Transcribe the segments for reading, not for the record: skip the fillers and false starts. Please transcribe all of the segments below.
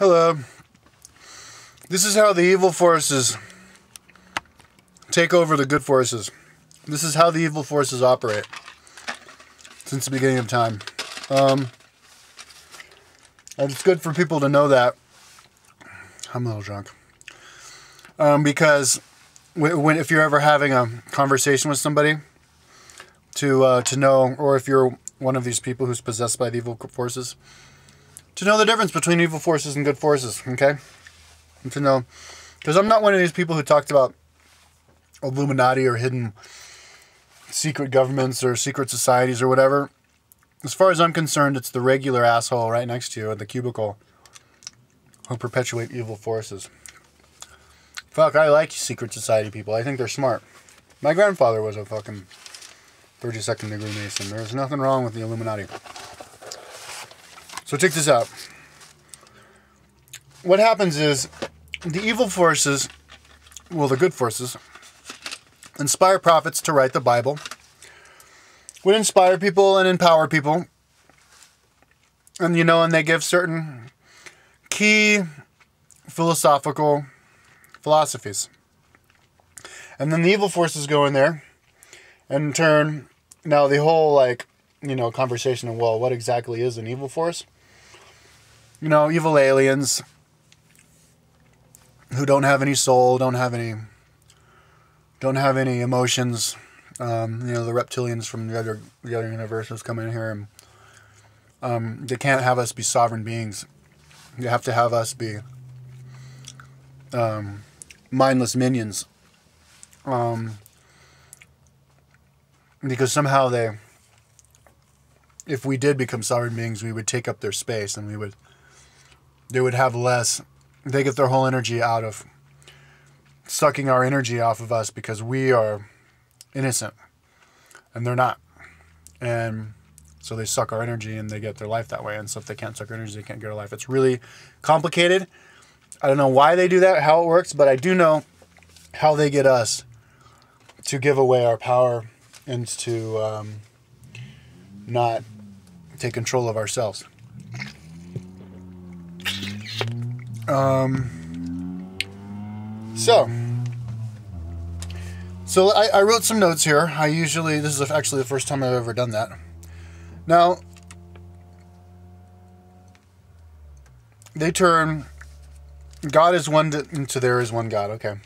Hello. This is how the evil forces take over the good forces. This is how the evil forces operate since the beginning of time. And it's good for people to know that. I'm a little drunk. Because if you're ever having a conversation with somebody, to know, or if you're one of these people who's possessed by the evil forces, to know the difference between evil forces and good forces, okay? And to know, because I'm not one of these people who talked about Illuminati or hidden secret governments or secret societies or whatever. As far as I'm concerned, it's the regular asshole right next to you at the cubicle who perpetuate evil forces. Fuck, I like secret society people. I think they're smart. My grandfather was a fucking 32nd degree Mason. There's nothing wrong with the Illuminati. So check this out. What happens is the evil forces, well, the good forces, inspire prophets to write the Bible, would inspire people and empower people. And, and they give certain key philosophical philosophies. And then the evil forces go in there and turn, now the whole, conversation of, well, what exactly is an evil force? Evil aliens who don't have any soul, don't have any emotions. The reptilians from the other universes come in here and they can't have us be sovereign beings. They have to have us be mindless minions. Because somehow if we did become sovereign beings, we would take up their space and they would have less, they get their whole energy out of sucking our energy off of us because we are innocent and they're not. And so they suck our energy and they get their life that way. And so if they can't suck our energy, they can't get our life. It's really complicated. I don't know why they do that, how it works, but I do know how they get us to give away our power and to not take control of ourselves. So I wrote some notes here. This is actually the first time I've ever done that. Now, they turn God is one into there is one God. Okay.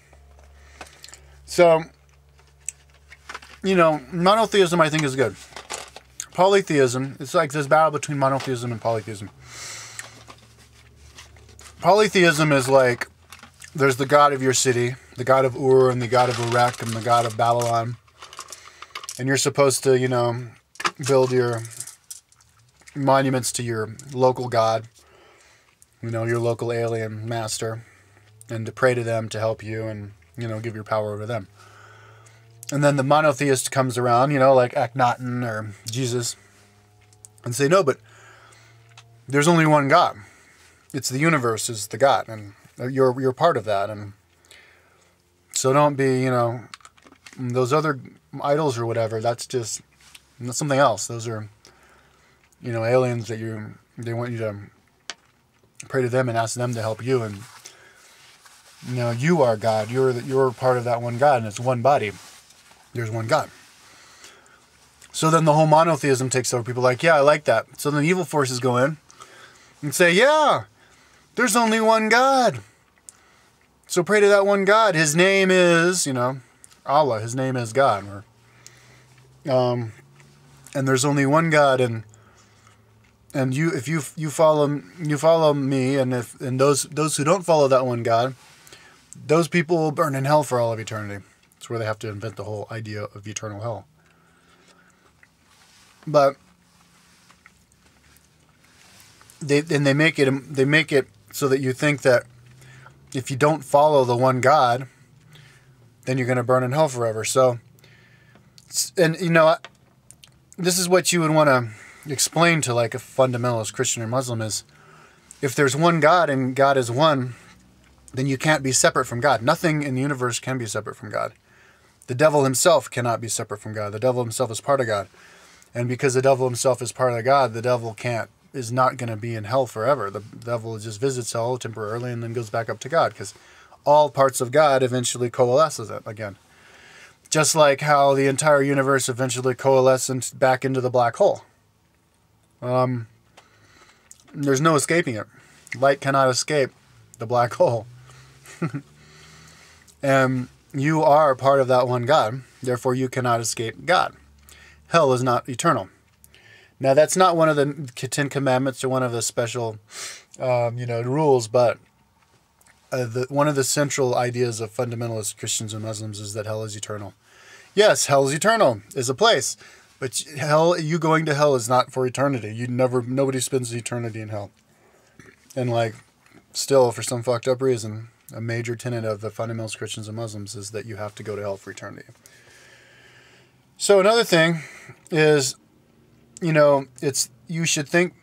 So, monotheism I think is good. Polytheism, it's like this battle between monotheism and polytheism. Polytheism is like, there's the god of your city, the god of Ur, and the god of Uruk, and the god of Babylon. And you're supposed to, build your monuments to your local god, your local alien master, and to pray to them to help you and, give your power over them. And then the monotheist comes around, like Akhenaten or Jesus, and say, no, but there's only one God. It's the universe is the God, and you're part of that. And so don't be, those other idols or whatever, that's something else. Those are, aliens that they want you to pray to them and ask them to help you. And, you are God. You're part of that one God, and it's one body. There's one God. So then the whole monotheism takes over. People are like, yeah, I like that. So then the evil forces go in and say, yeah, there's only one God. So pray to that one God. His name is, Allah. His name is God. And there's only one God, and if you follow me, and those who don't follow that one God, those people will burn in hell for all of eternity. That's where they have to invent the whole idea of eternal hell. But they make it so that you think that if you don't follow the one God, then you're going to burn in hell forever. So, and this is what you would want to explain to like a fundamentalist Christian or Muslim is, if there's one God and God is one, then you can't be separate from God. Nothing in the universe can be separate from God. The devil himself cannot be separate from God. The devil himself is part of God. And because the devil himself is part of God, the devil can't is not going to be in hell forever. The devil just visits hell temporarily and then goes back up to God, because all parts of God eventually coalesces it again. Just like how the entire universe eventually coalesces back into the black hole. There's no escaping it. Light cannot escape the black hole. And you are part of that one God. Therefore, you cannot escape God. Hell is not eternal. Now, that's not one of the 10 Commandments or one of the special, rules, but one of the central ideas of fundamentalist Christians and Muslims is that hell is eternal. Yes, hell is eternal, is a place, but hell, you going to hell is not for eternity. Nobody spends eternity in hell. And still, for some fucked up reason, a major tenet of the fundamentalist Christians and Muslims is that you have to go to hell for eternity. So another thing is, you should think,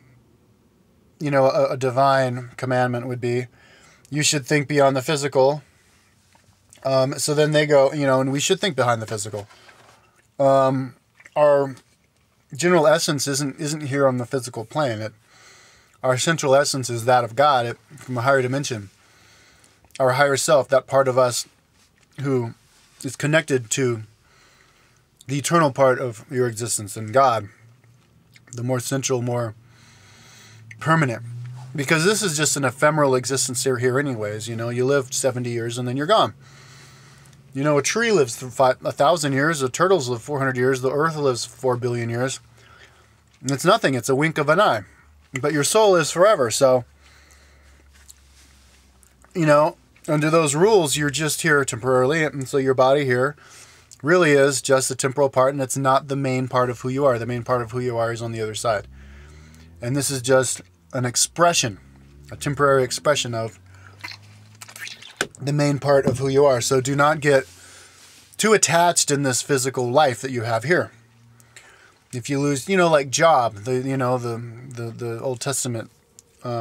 a divine commandment would be, you should think beyond the physical. So then they go, and we should think behind the physical. Our general essence isn't here on the physical plane. Our central essence is that of God from a higher dimension. Our higher self, that part of us who is connected to the eternal part of your existence and God, the more central, more permanent. Because this is just an ephemeral existence here anyways. You live 70 years and then you're gone. A tree lives for 1,000 years, the turtles live 400 years, the earth lives 4 billion years. And it's nothing, it's a wink of an eye. But your soul is forever, so, under those rules, you're just here temporarily, and so your body here really is just a temporal part, and it's not the main part of who you are. The main part of who you are is on the other side. And this is just an expression, a temporary expression of the main part of who you are. So do not get too attached in this physical life that you have here. If you lose, like Job, the Old Testament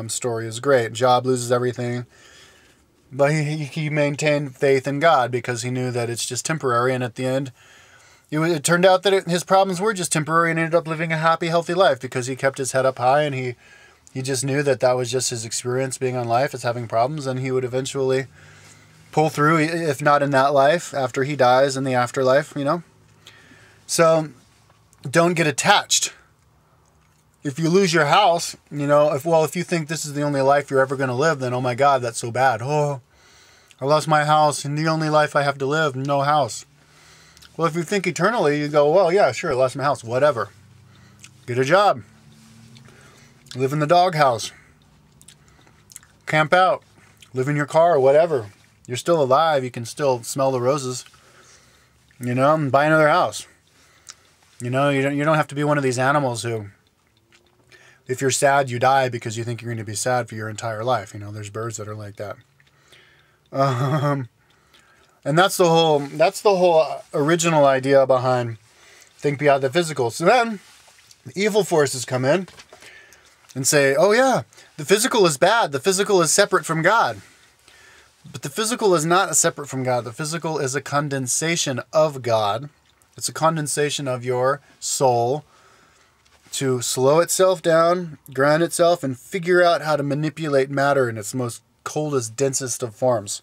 story is great. Job loses everything, but he maintained faith in God because he knew that it's just temporary. And at the end, it turned out that his problems were just temporary, and ended up living a happy, healthy life because he kept his head up high, and he just knew that was just his experience being on life, is having problems, and he would eventually pull through, if not in that life, after he dies in the afterlife, So don't get attached. If you lose your house, if you think this is the only life you're ever going to live, then oh my God, that's so bad. Oh, I lost my house, and the only life I have to live, no house. Well, if you think eternally, you go, well, yeah, sure, I lost my house, whatever. Get a job. Live in the doghouse. Camp out. Live in your car, whatever. You're still alive, you can still smell the roses. And buy another house. You don't have to be one of these animals who, if you're sad, you die because you think you're going to be sad for your entire life. There's birds that are like that. And that's the whole original idea behind think beyond the physical. So then the evil forces come in and say, oh yeah, the physical is bad. The physical is separate from God. But the physical is not separate from God. The physical is a condensation of God. It's a condensation of your soul to slow itself down, ground itself, and figure out how to manipulate matter in its most coldest, densest of forms.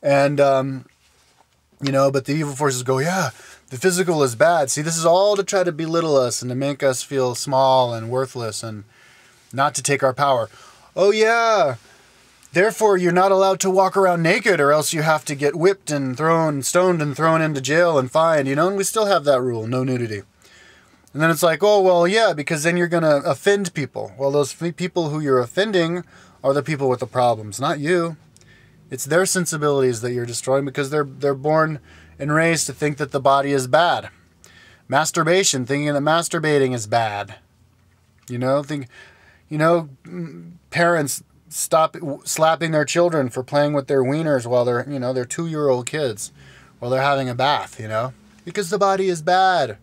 And, but the evil forces go, yeah, the physical is bad. See, this is all to try to belittle us and to make us feel small and worthless and not to take our power. Oh, yeah. Therefore, you're not allowed to walk around naked, or else you have to get whipped and stoned and thrown into jail and fined, and we still have that rule, no nudity. And then it's like, oh, well, yeah, because then you're going to offend people. Well, those people who you're offending are the people with the problems, not you. It's their sensibilities that you're destroying because they're born and raised to think that the body is bad. Masturbation, thinking that masturbating is bad. Parents stop slapping their children for playing with their wieners while they're, they're 2-year-old kids while they're having a bath, because the body is bad.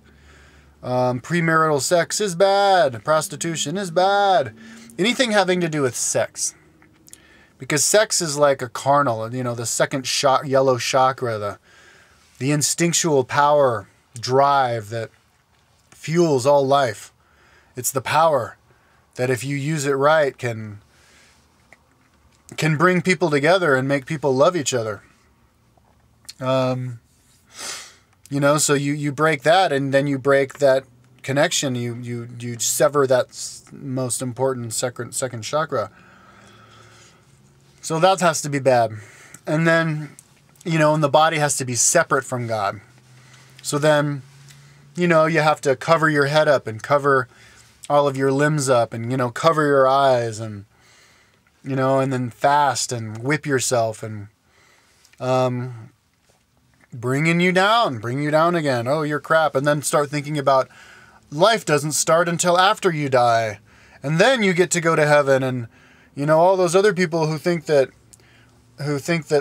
Premarital sex is bad. Prostitution is bad. Anything having to do with sex. Because sex is like a carnal, the second yellow chakra, the instinctual power, drive that fuels all life. It's the power that if you use it right can bring people together and make people love each other. You know, so you break that, and then you break that connection. You sever that most important second chakra. So that has to be bad. And then, you know, and the body has to be separate from God. So then, you know, you have to cover your head up and cover all of your limbs up and, you know, cover your eyes and, you know, and then fast and whip yourself and bring you down again. Oh, you're crap. And then start thinking about life doesn't start until after you die. And then you get to go to heaven. And, you know, all those other people who think that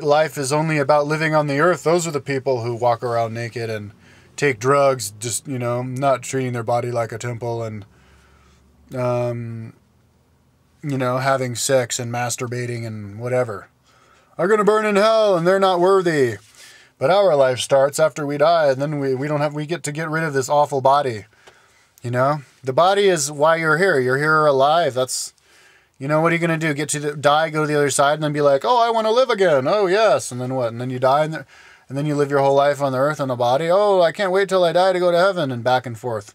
life is only about living on the earth, those are the people who walk around naked and take drugs, just, you know, not treating their body like a temple and, you know, having sex and masturbating and whatever. Are going to burn in hell and they're not worthy. But our life starts after we die, and then we get to get rid of this awful body. You know, the body is why you're here. You're here alive. That's, you know, what are you going to do? Get to die, go to the other side, and then be like, oh, I want to live again. Oh, yes. And then what? And then you die, and then you live your whole life on the earth on the body. Oh, I can't wait till I die to go to heaven, and back and forth.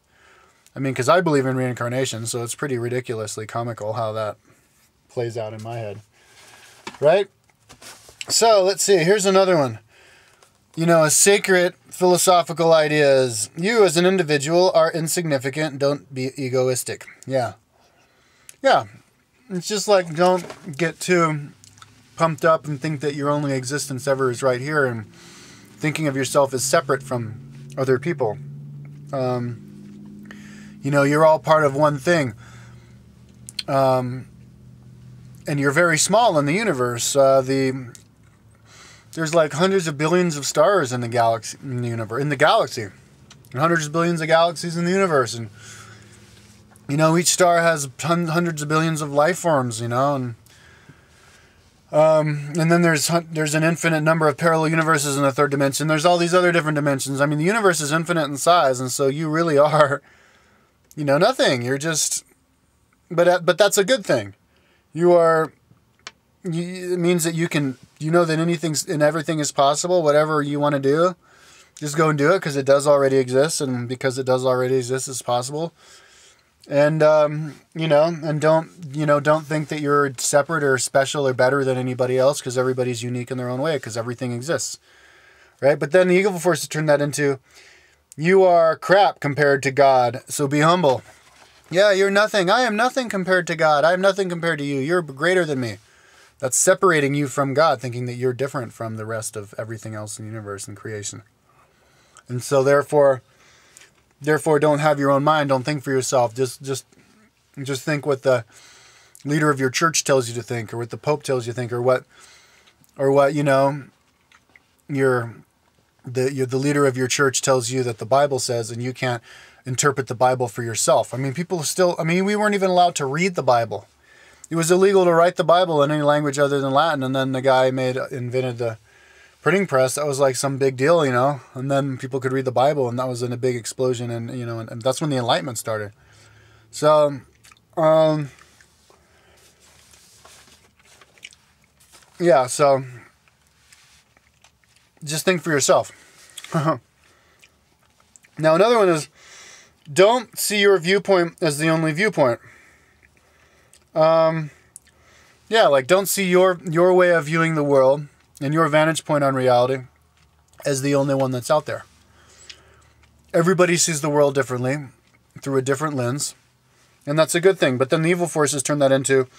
I mean, because I believe in reincarnation, so it's pretty ridiculously comical how that plays out in my head. Right? So, let's see. Here's another one. You know, a sacred philosophical idea is, you as an individual are insignificant, don't be egoistic. Yeah. Yeah. It's just like, don't get too pumped up and think that your only existence ever is right here and thinking of yourself as separate from other people. You know, you're all part of one thing. And you're very small in the universe. There's like hundreds of billions of stars in the galaxy, in the galaxy, and hundreds of billions of galaxies in the universe, and you know, each star has hundreds of billions of life forms, you know, and then there's an infinite number of parallel universes in the third dimension. There's all these other different dimensions. I mean, the universe is infinite in size, and so you really are, you know, nothing. You're just, but that's a good thing. It means that you can, you know, that anything and everything is possible. Whatever you want to do, just go and do it, because it does already exist, and because it does already exist, it's possible. And you know, and don't think that you're separate or special or better than anybody else, because everybody's unique in their own way, because everything exists, right? But then the evil forces turn that into, you are crap compared to God, so be humble. Yeah, you're nothing. I am nothing compared to God. I am nothing compared to you. You're greater than me. That's separating you from God, thinking that you're different from the rest of everything else in the universe and creation. And so therefore don't have your own mind. Don't think for yourself. Just think what the leader of your church tells you to think, or what the Pope tells you to think, or what you know, the leader of your church tells you that the Bible says, and you can't interpret the Bible for yourself. I mean, we weren't even allowed to read the Bible. It was illegal to write the Bible in any language other than Latin, and then the guy invented the printing press. That was like some big deal, you know, and then people could read the Bible, and that was in a big explosion, and, you know, and that's when the Enlightenment started. So, yeah, so just think for yourself. Now, another one is, don't see your viewpoint as the only viewpoint. Yeah, like, don't see your way of viewing the world and your vantage point on reality as the only one that's out there. Everybody sees the world differently, through a different lens, and that's a good thing. But then the evil forces turn that into,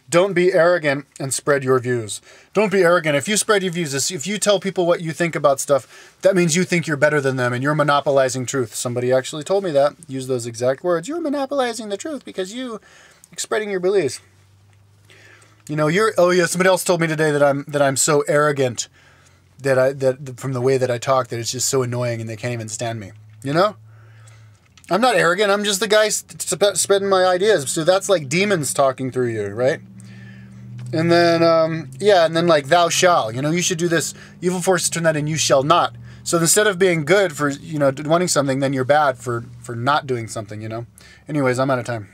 don't be arrogant and spread your views. Don't be arrogant. If you spread your views, if you tell people what you think about stuff, that means you think you're better than them and you're monopolizing truth. Somebody actually told me that, used those exact words. You're monopolizing the truth because you spreading your beliefs. You know, somebody else told me today that I'm so arrogant that from the way that I talk, that it's just so annoying and they can't even stand me. You know? I'm not arrogant. I'm just the guy spreading my ideas. So that's like demons talking through you, right? And then, and then like, thou shalt, you know, you should do this. Evil forces turn that in, you shall not. So instead of being good for, you know, wanting something, then you're bad for not doing something, you know? Anyways, I'm out of time.